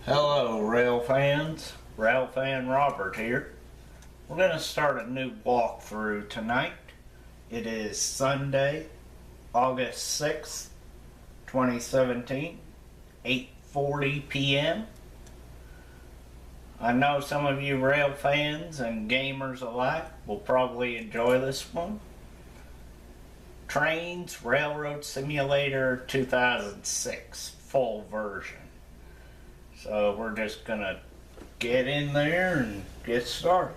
Hello rail fans, Rail Fan Robert here. We're going to start a new walkthrough tonight. It is Sunday, August 6th, 2017, 8:40 p.m. I know some of you rail fans and gamers alike will probably enjoy this one. Trains Railroad Simulator 2006 full version. So we're just gonna get in there and get started.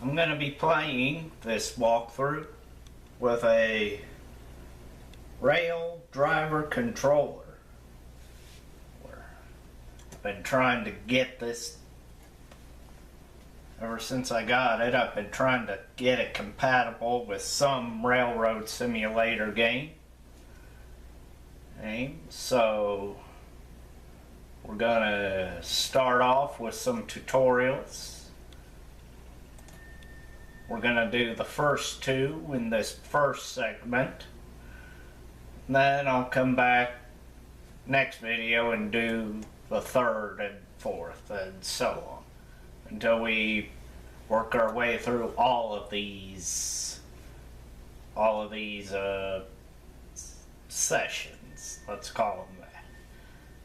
I'm gonna be playing this walkthrough with a rail driver controller. I've been trying to get this ever since I got it. I've been trying to get it compatible with some railroad simulator game. So we're gonna start off with some tutorials. We're gonna do the first two in this first segment. Then I'll come back next video and do the third and fourth and so on until we work our way through all of these sessions, let's call them that.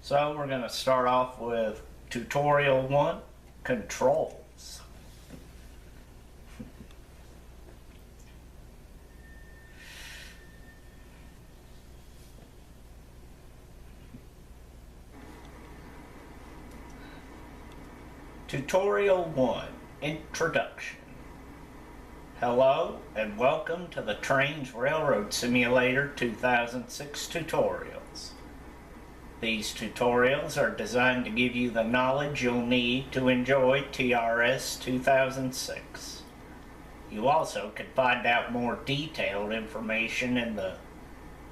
So we're going to start off with tutorial 1, controls. Tutorial 1, introduction. Hello and welcome to the Trains Railroad Simulator 2006 tutorials. These tutorials are designed to give you the knowledge you'll need to enjoy TRS2006. You also can find out more detailed information in the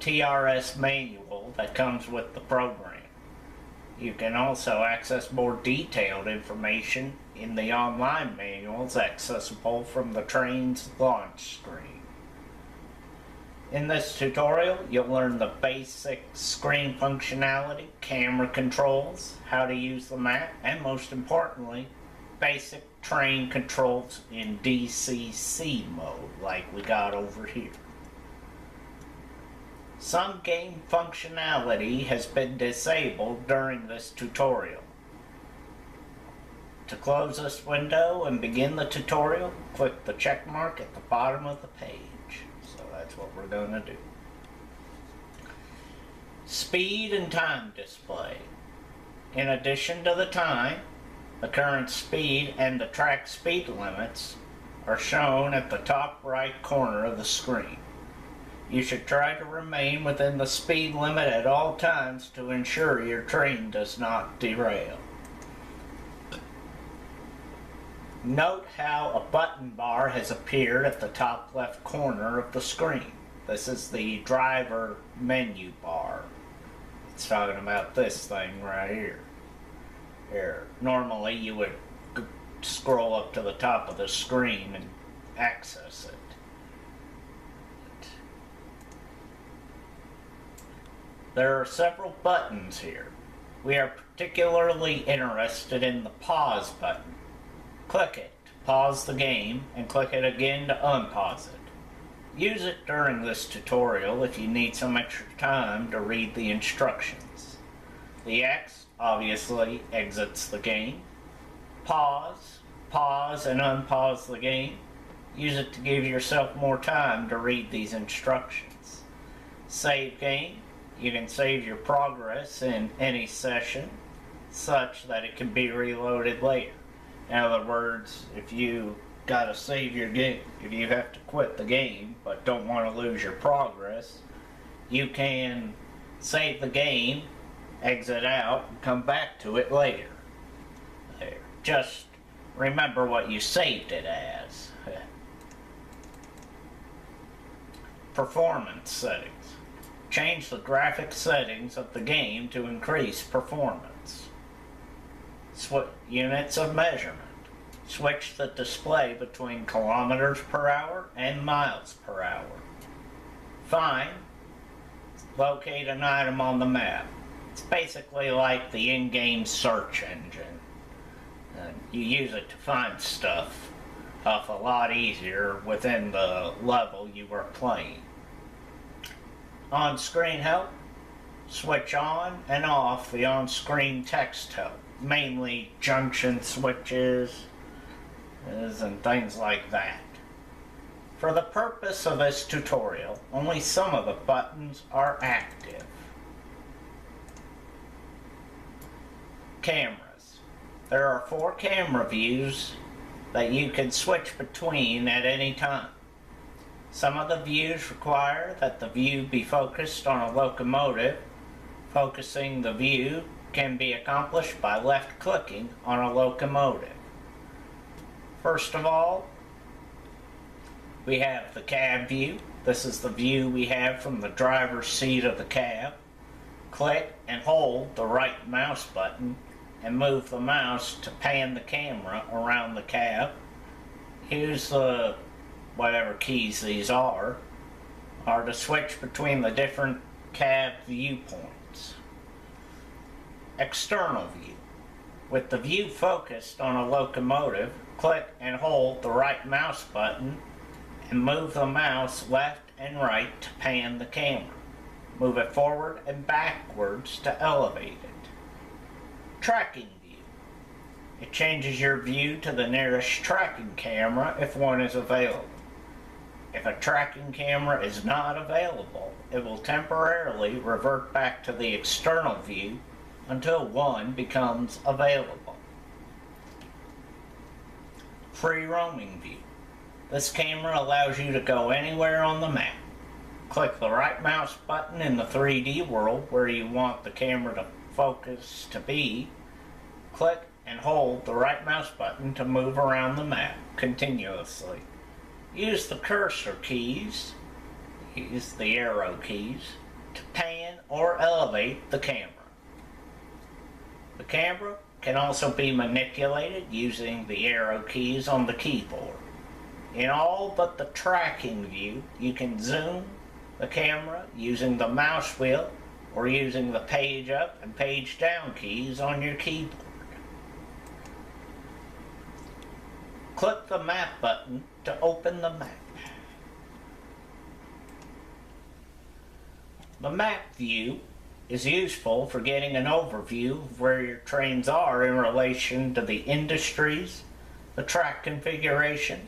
TRS manual that comes with the program. You can also access more detailed information in the online manuals accessible from the train's launch screen. In this tutorial, you'll learn the basic screen functionality, camera controls, how to use the map, and most importantly, basic train controls in DCC mode like we got over here. Some game functionality has been disabled during this tutorial. To close this window and begin the tutorial, click the check mark at the bottom of the page. So that's what we're going to do. Speed and time display. In addition to the time, the current speed and the track speed limits are shown at the top right corner of the screen. You should try to remain within the speed limit at all times to ensure your train does not derail. Note how a button bar has appeared at the top left corner of the screen. This is the driver menu bar. It's talking about this thing right here. Normally you would scroll up to the top of the screen and access it. There are several buttons here. We are particularly interested in the pause button. Click it to pause the game and click it again to unpause it. Use it during this tutorial if you need some extra time to read the instructions. The X obviously exits the game. Pause and unpause the game. Use it to give yourself more time to read these instructions. Save game. You can save your progress in any session such that it can be reloaded later. In other words, if you gotta save your game, if you have to quit the game but don't want to lose your progress, you can save the game, exit out, and come back to it later. There. Just remember what you saved it as. Performance settings. Change the graphic settings of the game to increase performance. Units of measurement. Switch the display between kilometers per hour and miles per hour. Find. Locate an item on the map. It's basically like the in-game search engine. You use it to find stuff a lot easier within the level you are playing. On-screen help. Switch on and off the on-screen text help, mainly junction switches and things like that. For the purpose of this tutorial, only some of the buttons are active. Cameras. There are 4 camera views that you can switch between at any time. Some of the views require that the view be focused on a locomotive. Focusing the view can be accomplished by left-clicking on a locomotive. First of all, we have the cab view. This is the view we have from the driver's seat of the cab. Click and hold the right mouse button and move the mouse to pan the camera around the cab. Use the whatever keys these are to switch between the different cab viewpoints. External view. With the view focused on a locomotive, click and hold the right mouse button and move the mouse left and right to pan the camera. Move it forward and backwards to elevate it. Tracking view. It changes your view to the nearest tracking camera if one is available. If a tracking camera is not available, it will temporarily revert back to the external view until one becomes available. Free roaming view. This camera allows you to go anywhere on the map. Click the right mouse button in the 3D world where you want the camera to focus to be. Click and hold the right mouse button to move around the map continuously. Use the cursor keys, use the arrow keys, to pan or elevate the camera. The camera can also be manipulated using the arrow keys on the keyboard. In all but the tracking view, you can zoom the camera using the mouse wheel or using the page up and page down keys on your keyboard. Click the map button to open the map. The map view is useful for getting an overview of where your trains are in relation to the industries, the track configuration,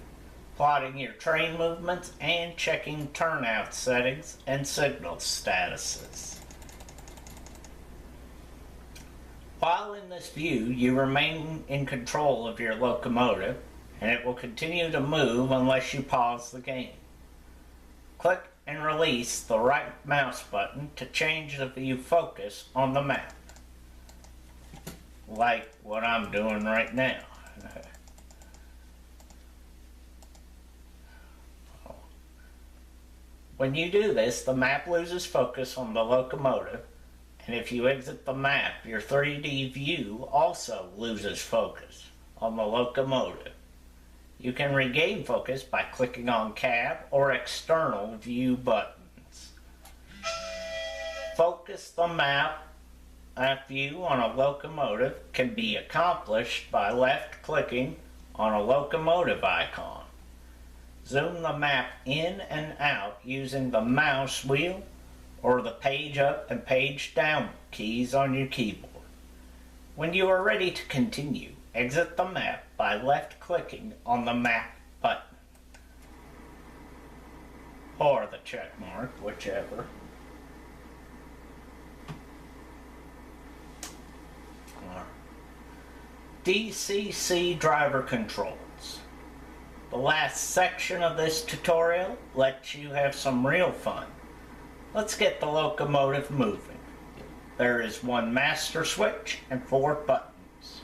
plotting your train movements, and checking turnout settings and signal statuses. While in this view, you remain in control of your locomotive, and it will continue to move unless you pause the game. Click and release the right mouse button to change the view focus on the map, like what I'm doing right now. When you do this, the map loses focus on the locomotive, and if you exit the map, your 3D view also loses focus on the locomotive. You can regain focus by clicking on cab or external view buttons. Focus the map view on a locomotive can be accomplished by left-clicking on a locomotive icon. Zoom the map in and out using the mouse wheel or the page up and page down keys on your keyboard. When you are ready to continue, exit the map by left-clicking on the map button or the check mark, whichever. DCC driver controls. The last section of this tutorial lets you have some real fun. Let's get the locomotive moving. There is one master switch and 4 buttons.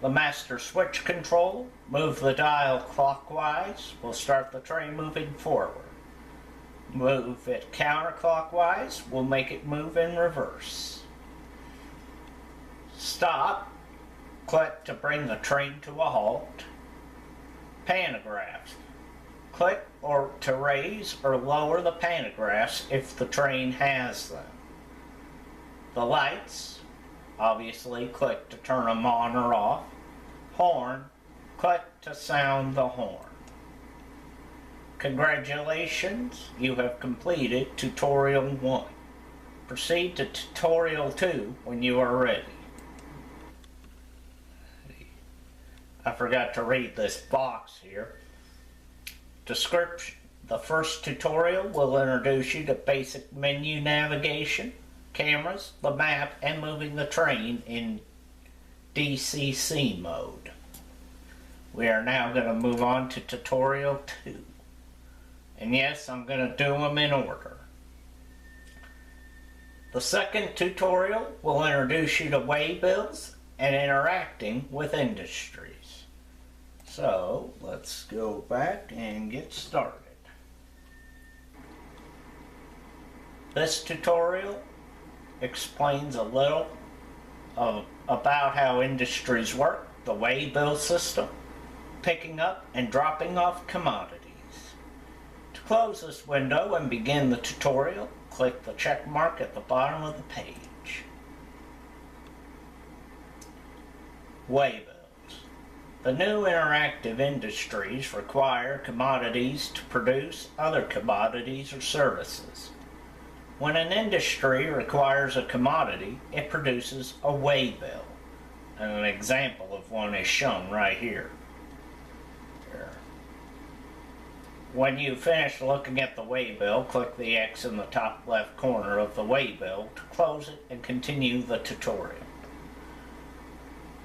The master switch control, move the dial clockwise, will start the train moving forward. Move it counterclockwise, will make it move in reverse. Stop, click to bring the train to a halt. Pantographs, click or to raise or lower the pantographs if the train has them. The lights, obviously click to turn them on or off. Horn, click to sound the horn. Congratulations, you have completed Tutorial 1. Proceed to Tutorial 2 when you are ready. I forgot to read this box here. Description. The first tutorial will introduce you to basic menu navigation, cameras, the map, and moving the train in DCC mode. We are now going to move on to Tutorial 2. And yes, I'm going to do them in order. The second tutorial will introduce you to Waybills and interacting with industries. So, let's go back and get started. This tutorial explains a little about how industries work, the Waybill system, picking up and dropping off commodities. To close this window and begin the tutorial, click the check mark at the bottom of the page. Waybills. The new interactive industries require commodities to produce other commodities or services. When an industry requires a commodity, it produces a waybill. And an example of one is shown right here. When you finish looking at the waybill, click the X in the top left corner of the waybill to close it and continue the tutorial.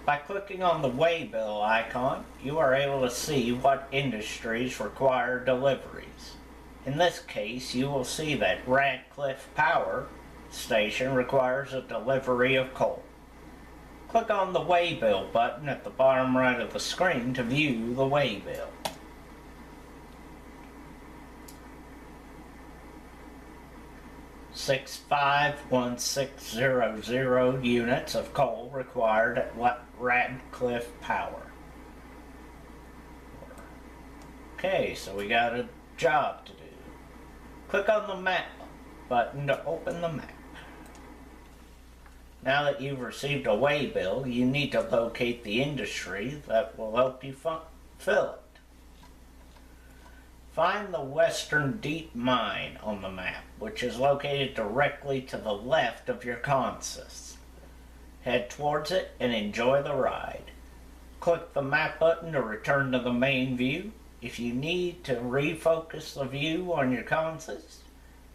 By clicking on the waybill icon, you are able to see what industries require deliveries. In this case, you will see that Radcliffe Power Station requires a delivery of coal. Click on the Waybill button at the bottom right of the screen to view the waybill. $651600 units of coal required at Radcliffe Power. Okay, so we got a job to do. Click on the map button to open the map. Now that you've received a waybill, you need to locate the industry that will help you fill it. Find the Western Deep Mine on the map, which is located directly to the left of your consist. Head towards it and enjoy the ride. Click the map button to return to the main view. If you need to refocus the view on your consist,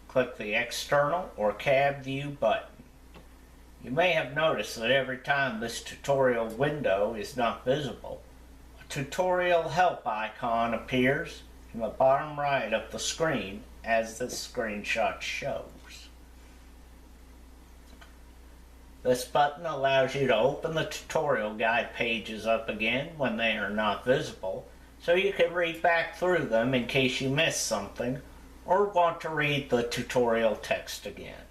click the External or Cab View button. You may have noticed that every time this tutorial window is not visible, a tutorial help icon appears in the bottom right of the screen as this screenshot shows. This button allows you to open the tutorial guide pages up again when they are not visible, so you can read back through them in case you missed something or want to read the tutorial text again.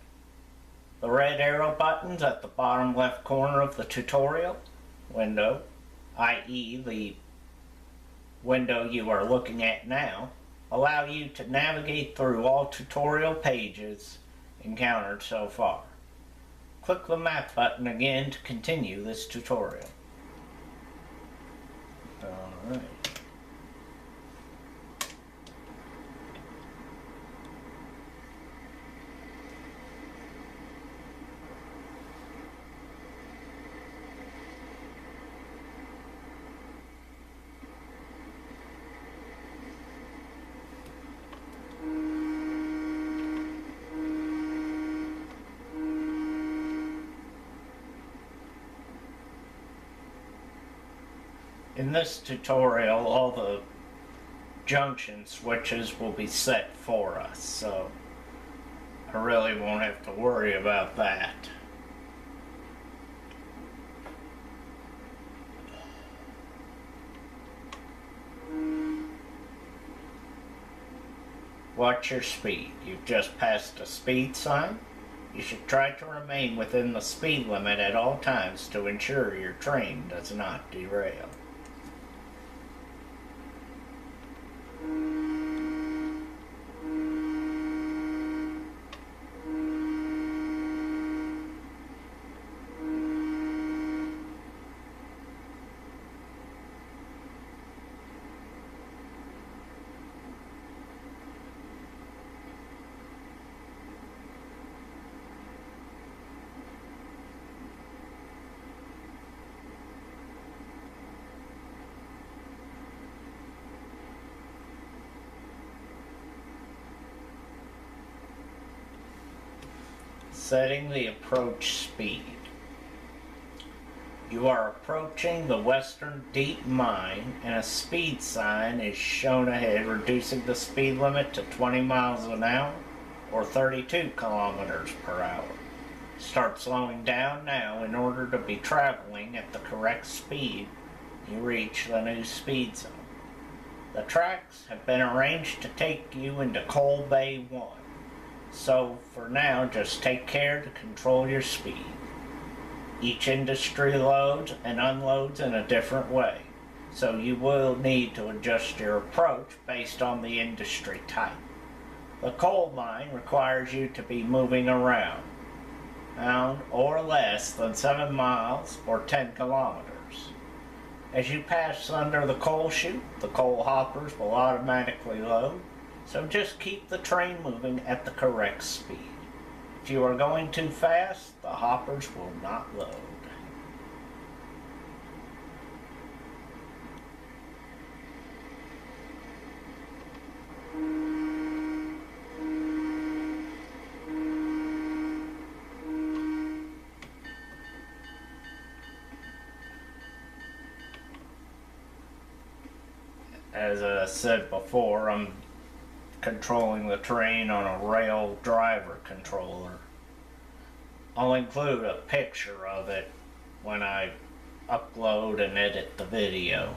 The red arrow buttons at the bottom left corner of the tutorial window, i.e. the window you are looking at now, allow you to navigate through all tutorial pages encountered so far. Click the map button again to continue this tutorial. Alright. In this tutorial, all the junction switches will be set for us, so I really won't have to worry about that. Watch your speed. You've just passed a speed sign. You should try to remain within the speed limit at all times to ensure your train does not derail. Setting the approach speed. You are approaching the Western Deep Mine and a speed sign is shown ahead, reducing the speed limit to 20 miles an hour or 32 kilometers per hour. Start slowing down now in order to be traveling at the correct speed when you reach the new speed zone. The tracks have been arranged to take you into Coal Bay 1, so for now just take care to control your speed. Each industry loads and unloads in a different way, so you will need to adjust your approach based on the industry type. The coal mine requires you to be moving around or less than 7 miles or 10 kilometers. As you pass under the coal chute, the coal hoppers will automatically load, so just keep the train moving at the correct speed. If you are going too fast, the hoppers will not load. As I said before, I'm controlling the train on a rail driver controller. I'll include a picture of it when I upload and edit the video.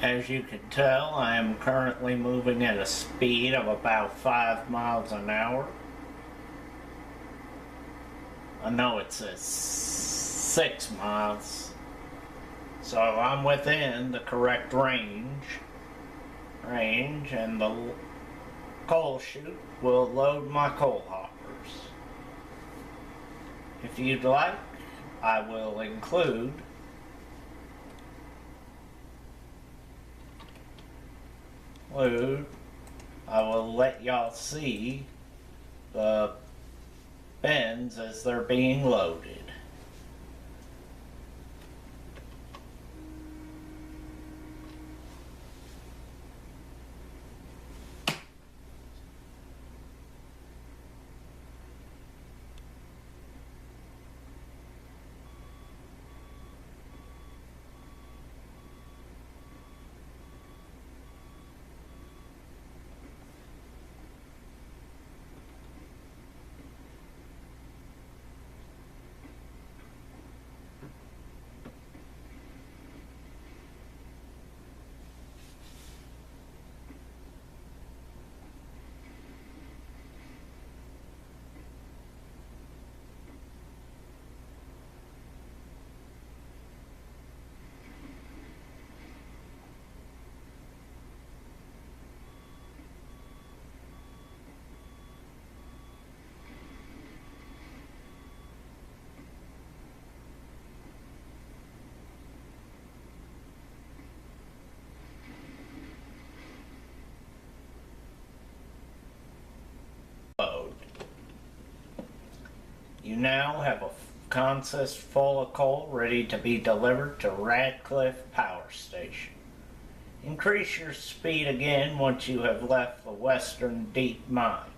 As you can tell, I am currently moving at a speed of about 5 miles an hour. I know it says 6 miles, so I'm within the correct range, and the coal chute will load my coal hoppers. If you'd like, I will include I will let y'all see the bins as they're being loaded. You now have a consist full of coal ready to be delivered to Radcliffe Power Station. Increase your speed again once you have left the Western Deep Mine.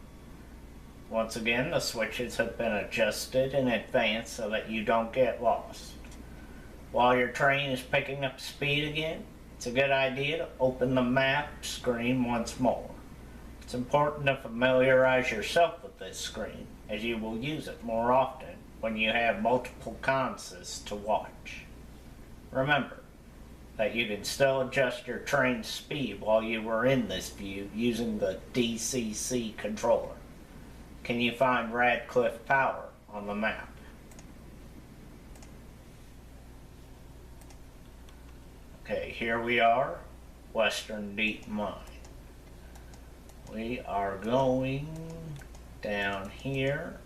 Once again, the switches have been adjusted in advance so that you don't get lost. While your train is picking up speed again, it's a good idea to open the map screen once more. It's It's important to familiarize yourself with this screen, as you will use it more often when you have multiple consoles to watch. Remember that you can still adjust your train's speed while you were in this view using the DCC controller. Can you find Radcliffe Power on the map? Okay, here we are, Western Deep Mine. We are going down here.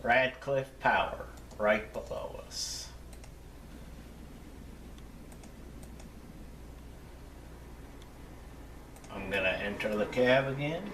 Radcliffe Power, right below us. I'm gonna enter the cab again.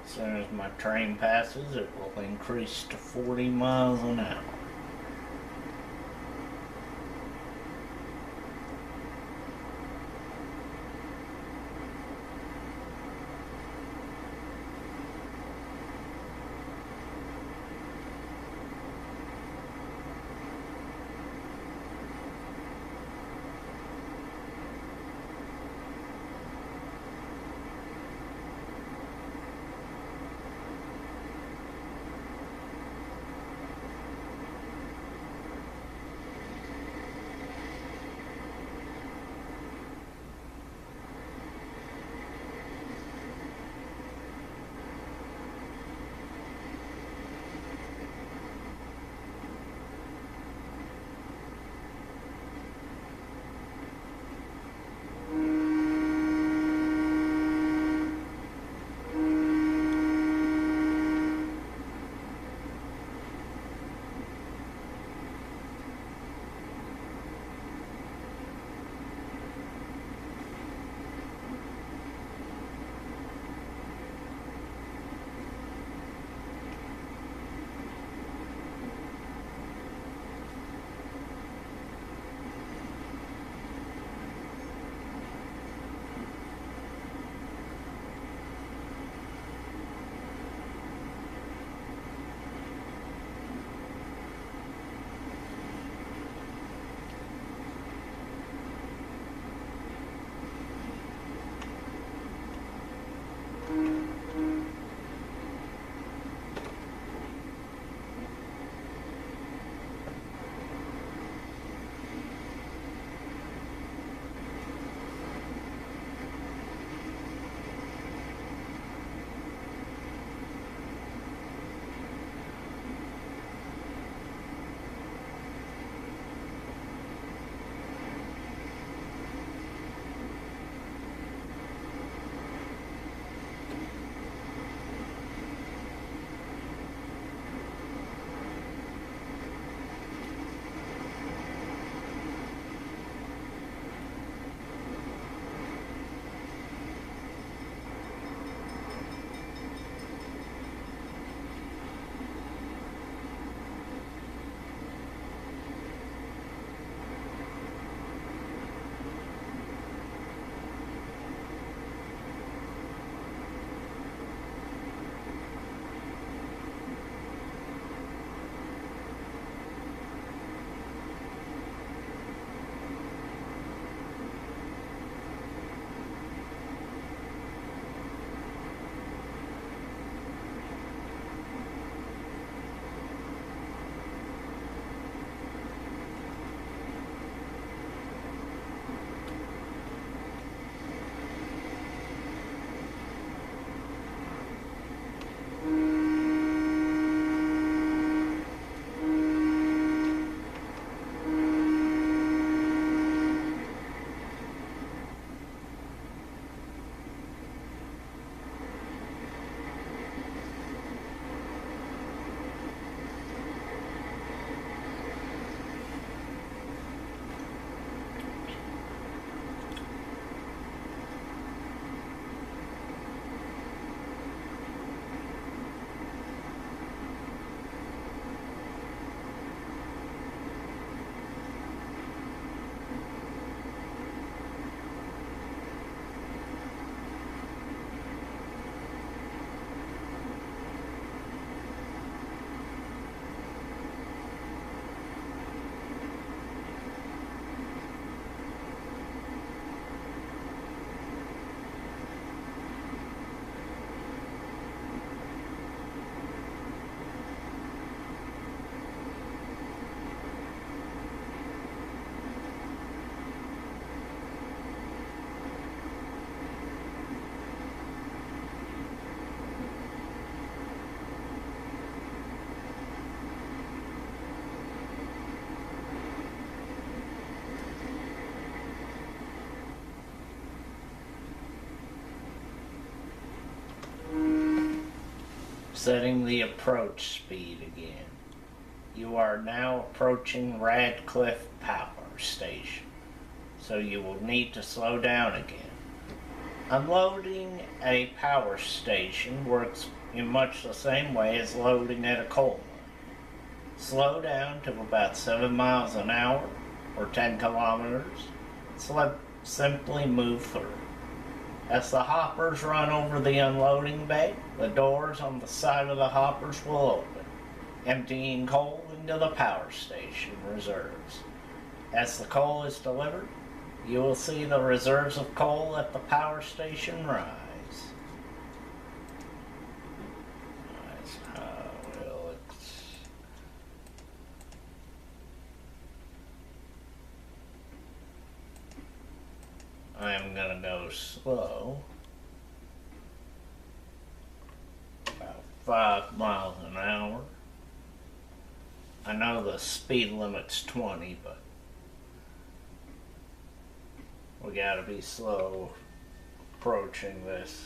As soon as my train passes, it will increase to 40 miles an hour. Setting the approach speed again. You are now approaching Radcliffe Power Station, so you will need to slow down again. Unloading a power station works in much the same way as loading at a coal mine. Slow down to about 7 miles an hour or 10 kilometers. Simply move through. As the hoppers run over the unloading bay, the doors on the side of the hoppers will open, emptying coal into the power station reserves. As the coal is delivered, you will see the reserves of coal at the power station rise. I am gonna go slow, about 5 miles an hour. I know the speed limit's 20, but we gotta be slow approaching this.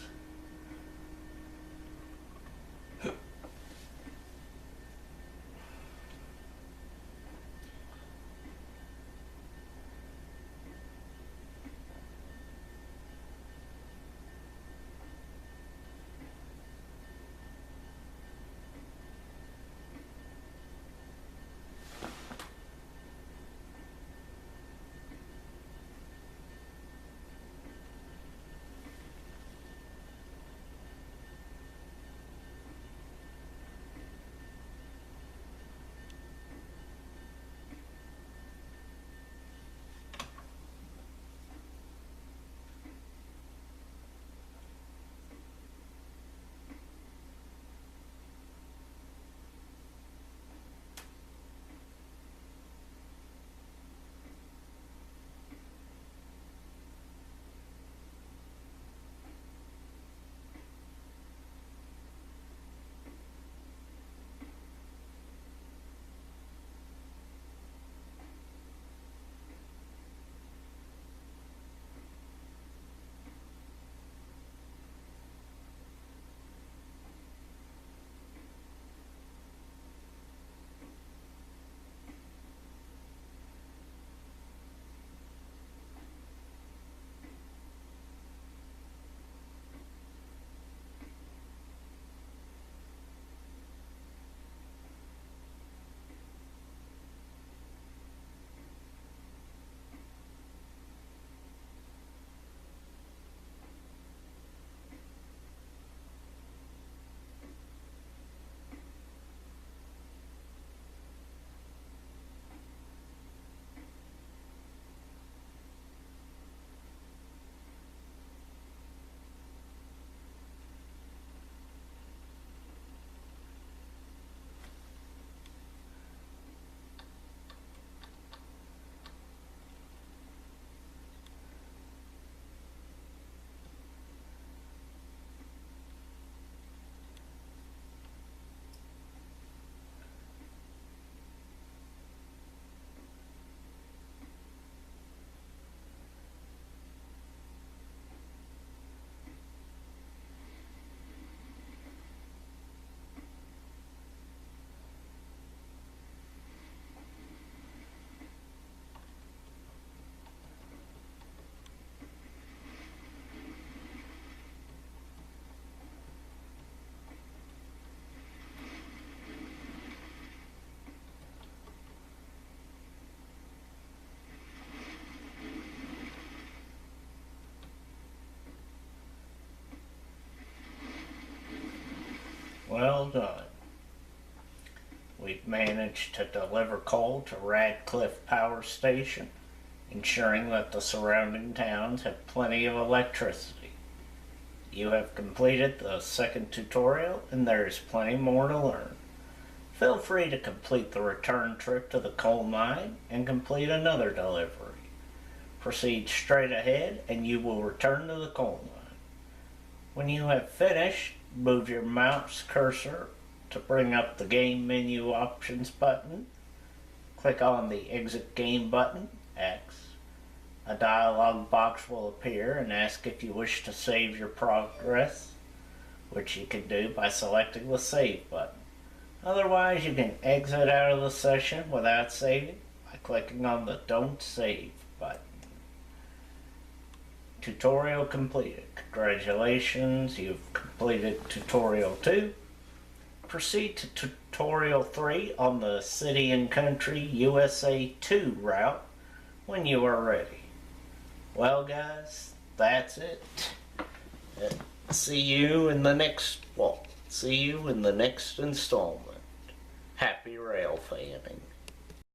Well done. We've managed to deliver coal to Radcliffe Power Station, ensuring that the surrounding towns have plenty of electricity. You have completed the second tutorial, and there is plenty more to learn. Feel free to complete the return trip to the coal mine and complete another delivery. Proceed straight ahead and you will return to the coal mine. When you have finished, move your mouse cursor to bring up the game menu options button. Click on the exit game button, X. A dialog box will appear and ask if you wish to save your progress. which you can do by selecting the Save button. Otherwise, you can exit out of the session without saving by clicking on the Don't Save button. Tutorial completed. Congratulations, you've completed Tutorial 2. Proceed to Tutorial 3 on the City and Country USA 2 route when you are ready. Well guys, that's it. See you in the next installment. Happy rail fanning.